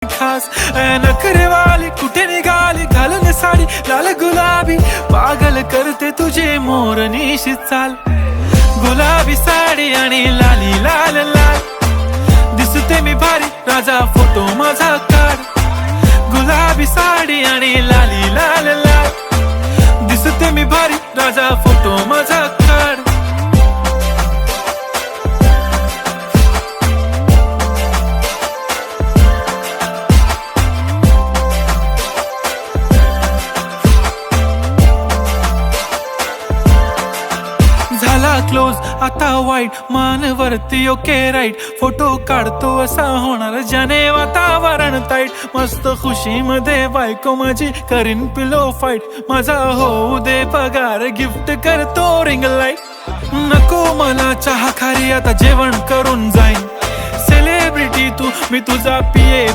खास नखरेवाली कुठे निघाली घालून साडी लाल गुलाबी पागल करते तुझे मोरनीशी चाल गुलाबी साडी आणि लाली लाल लाल दिसते मी भारी राजा फोटो माझा काढ गुलाबी साडी आणि लाली लाल लाल दिसते मी भारी राजा फोटो माझा काढ झाला क्लोज आता वाईट मानवरती ओके राईट फोटो काढतो असा होणार ज्याने वातावरण ताईट मस्त खुशी मध्ये बायको माझी करीन पिलो फाईट माझा होऊ दे पगार गिफ्ट करतो रिंग लाईट नको मला चहा खारी आता जेवण करून जाईन सेलिब्रिटी तू मी तुझा पिये